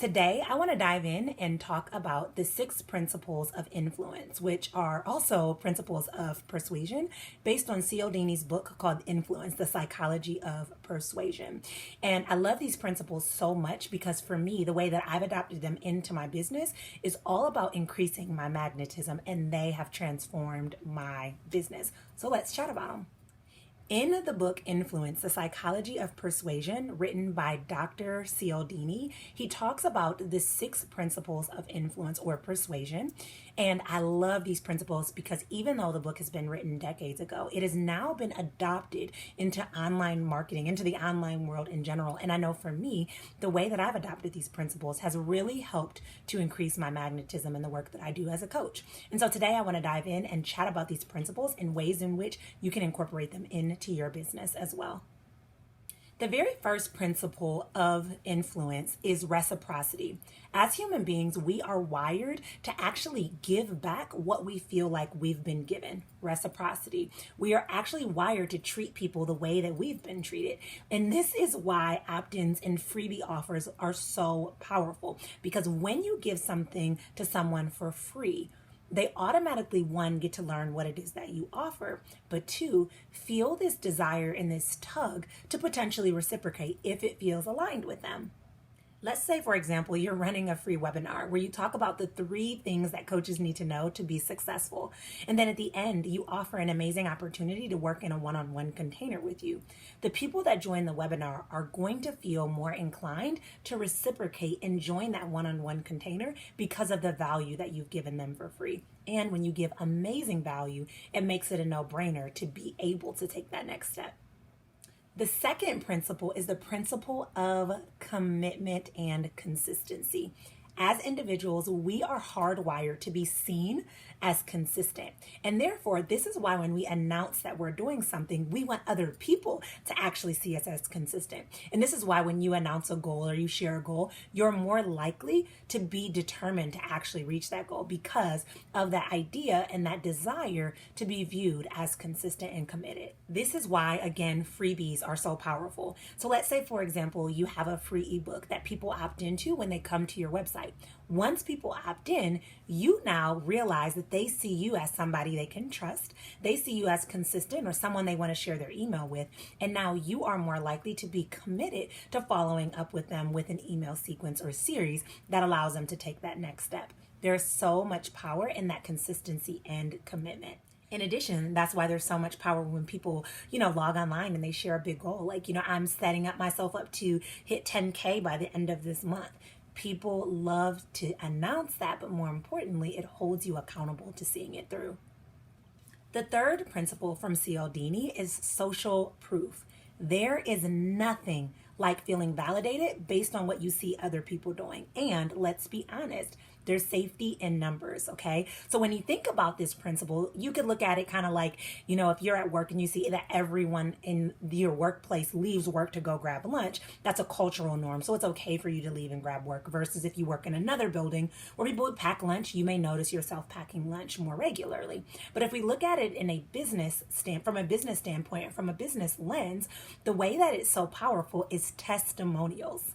Today, I want to dive in and talk about the 6 principles of influence, which are also principles of persuasion based on Cialdini's book called Influence, the Psychology of Persuasion. And I love these principles so much because for me, the way that I've adopted them into my business is all about increasing my magnetism, and they have transformed my business. So let's chat about them. In the book Influence, the Psychology of Persuasion, written by Dr. Cialdini, he talks about the 6 principles of influence or persuasion. And I love these principles because even though the book has been written decades ago, it has now been adopted into online marketing, into the online world in general. And I know for me, the way that I've adopted these principles has really helped to increase my magnetism in the work that I do as a coach. And so today I want to dive in and chat about these principles and ways in which you can incorporate them into your business as well. The very first principle of influence is reciprocity. As human beings, we are wired to actually give back what we feel like we've been given. Reciprocity. We are actually wired to treat people the way that we've been treated. And this is why opt-ins and freebie offers are so powerful. Because when you give something to someone for free, they automatically, 1, get to learn what it is that you offer, but 2, feel this desire and this tug to potentially reciprocate if it feels aligned with them. Let's say, for example, you're running a free webinar where you talk about the 3 things that coaches need to know to be successful. And then at the end, you offer an amazing opportunity to work in a one-on-one container with you. The people that join the webinar are going to feel more inclined to reciprocate and join that one-on-one container because of the value that you've given them for free. And when you give amazing value, it makes it a no-brainer to be able to take that next step. The second principle is the principle of commitment and consistency. As individuals, we are hardwired to be seen as consistent. And therefore, this is why when we announce that we're doing something, we want other people to actually see us as consistent. And this is why when you announce a goal or you share a goal, you're more likely to be determined to actually reach that goal because of that idea and that desire to be viewed as consistent and committed. This is why, again, freebies are so powerful. So let's say, for example, you have a free ebook that people opt into when they come to your website. Once people opt in, you now realize that they see you as somebody they can trust. They see you as consistent or someone they want to share their email with. And now you are more likely to be committed to following up with them with an email sequence or series that allows them to take that next step. There's so much power in that consistency and commitment. In addition, that's why there's so much power when people, log online and they share a big goal. Like, I'm setting myself up to hit 10K by the end of this month. People love to announce that, but more importantly, it holds you accountable to seeing it through. The third principle from Cialdini is social proof. There is nothing like feeling validated based on what you see other people doing. And let's be honest, there's safety in numbers, okay? So when you think about this principle, you could look at it kind of like, if you're at work and you see that everyone in your workplace leaves work to go grab lunch, that's a cultural norm. So it's okay for you to leave and grab work versus if you work in another building where people would pack lunch, you may notice yourself packing lunch more regularly. But if we look at it in from a business standpoint, from a business lens, the way that it's so powerful is testimonials.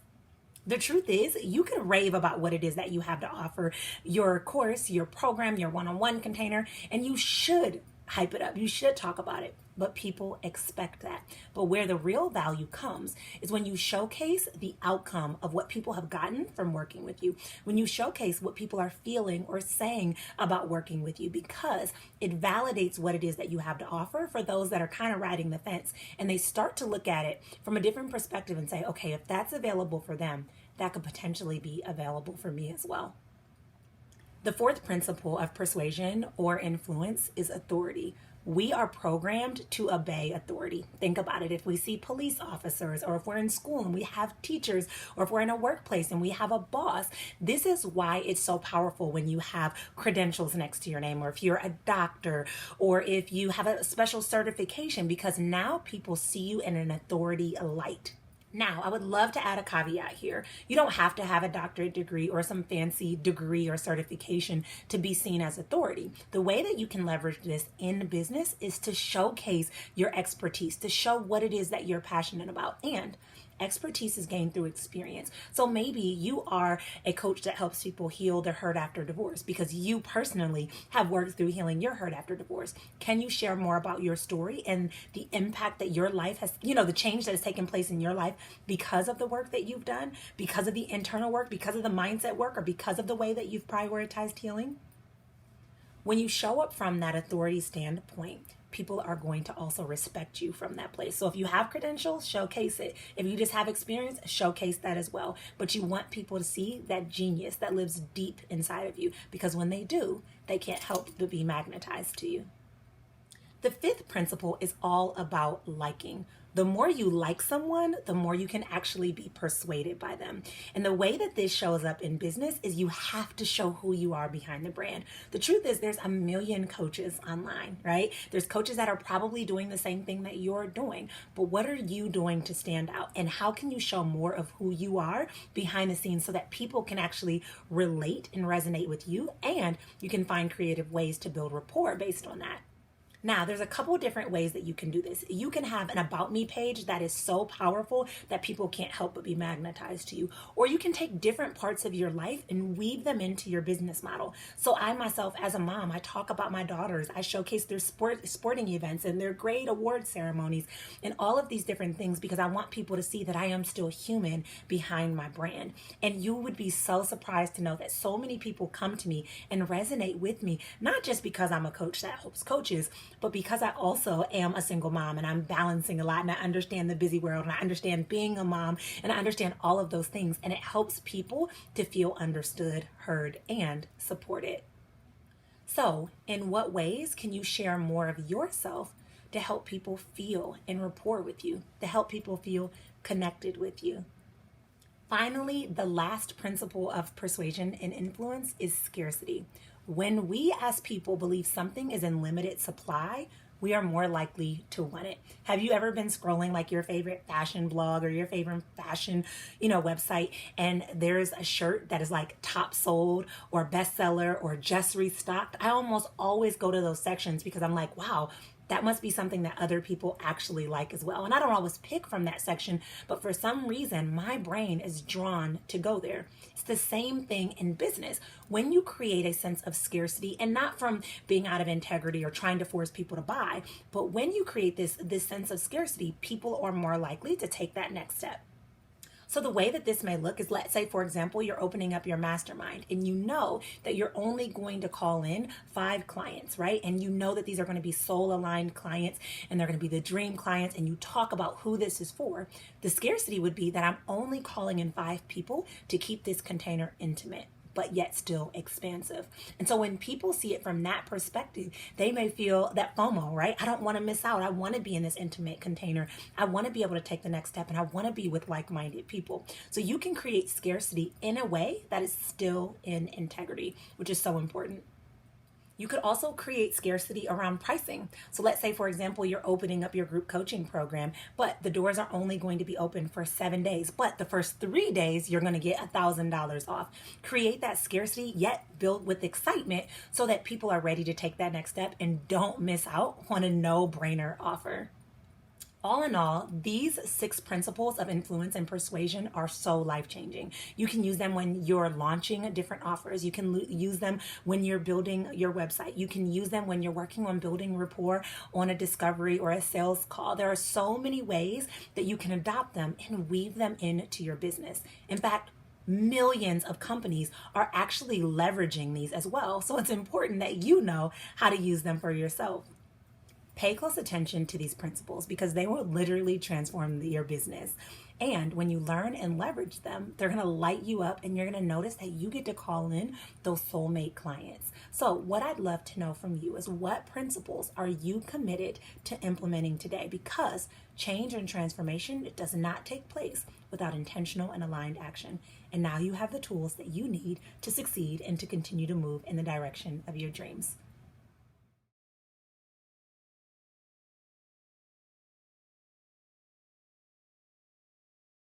The truth is, you can rave about what it is that you have to offer, your course, your program, your one-on-one container, and you should hype it up. You should talk about it, but people expect that. But where the real value comes is when you showcase the outcome of what people have gotten from working with you, when you showcase what people are feeling or saying about working with you, because it validates what it is that you have to offer for those that are kind of riding the fence, and they start to look at it from a different perspective and say, okay, if that's available for them, that could potentially be available for me as well. The fourth principle of persuasion or influence is authority. We are programmed to obey authority. Think about it. If we see police officers, or if we're in school and we have teachers, or if we're in a workplace and we have a boss, this is why it's so powerful when you have credentials next to your name, or if you're a doctor, or if you have a special certification, because now people see you in an authority light. Now, I would love to add a caveat here. You don't have to have a doctorate degree or some fancy degree or certification to be seen as authority. The way that you can leverage this in business is to showcase your expertise, to show what it is that you're passionate about. And Expertise is gained through experience. So maybe you are a coach that helps people heal their hurt after divorce because you personally have worked through healing your hurt after divorce. Can you share more about your story and the impact that your life has, the change that has taken place in your life because of the work that you've done, because of the internal work, because of the mindset work, or because of the way that you've prioritized healing? When you show up from that authority standpoint, people are going to also respect you from that place. So if you have credentials, showcase it. If you just have experience, showcase that as well. But you want people to see that genius that lives deep inside of you, because when they do, they can't help but be magnetized to you. The fifth principle is all about liking. The more you like someone, the more you can actually be persuaded by them. And the way that this shows up in business is you have to show who you are behind the brand. The truth is there's a million coaches online, right? There's coaches that are probably doing the same thing that you're doing. But what are you doing to stand out? And how can you show more of who you are behind the scenes so that people can actually relate and resonate with you, and you can find creative ways to build rapport based on that? Now, there's a couple different ways that you can do this. You can have an About Me page that is so powerful that people can't help but be magnetized to you. Or you can take different parts of your life and weave them into your business model. So I myself, as a mom, I talk about my daughters. I showcase their sporting events and their great award ceremonies and all of these different things because I want people to see that I am still human behind my brand. And you would be so surprised to know that so many people come to me and resonate with me, not just because I'm a coach that helps coaches, but because I also am a single mom and I'm balancing a lot, and I understand the busy world, and I understand being a mom, and I understand all of those things, and it helps people to feel understood, heard, and supported. So, in what ways can you share more of yourself to help people feel in rapport with you, to help people feel connected with you? Finally, the last principle of persuasion and influence is scarcity. When we as people believe something is in limited supply, we are more likely to want it. Have you ever been scrolling like your favorite fashion blog or your favorite fashion, website, and there's a shirt that is like top sold or bestseller or just restocked? I almost always go to those sections because I'm like, wow, that must be something that other people actually like as well. And I don't always pick from that section, but for some reason, my brain is drawn to go there. It's the same thing in business. When you create a sense of scarcity, and not from being out of integrity or trying to force people to buy, but when you create this sense of scarcity, people are more likely to take that next step. So the way that this may look is, let's say, for example, you're opening up your mastermind and you know that you're only going to call in 5 clients, right? And you know that these are going to be soul aligned clients and they're going to be the dream clients, and you talk about who this is for. The scarcity would be that I'm only calling in 5 people to keep this container intimate, but yet still expansive. And so when people see it from that perspective, they may feel that FOMO, right? I don't want to miss out. I want to be in this intimate container. I want to be able to take the next step, and I want to be with like-minded people. So you can create scarcity in a way that is still in integrity, which is so important. You could also create scarcity around pricing. So let's say, for example, you're opening up your group coaching program, but the doors are only going to be open for 7 days. But the first 3 days, you're going to get $1,000 off. Create that scarcity, yet build with excitement so that people are ready to take that next step and don't miss out on a no-brainer offer. All in all, these 6 principles of influence and persuasion are so life-changing. You can use them when you're launching different offers. You can use them when you're building your website. You can use them when you're working on building rapport on a discovery or a sales call. There are so many ways that you can adopt them and weave them into your business. In fact, millions of companies are actually leveraging these as well. So it's important that you know how to use them for yourself. Pay close attention to these principles because they will literally transform your business. And when you learn and leverage them, they're going to light you up, and you're going to notice that you get to call in those soulmate clients. So what I'd love to know from you is, what principles are you committed to implementing today? Because change and transformation, it does not take place without intentional and aligned action. And now you have the tools that you need to succeed and to continue to move in the direction of your dreams.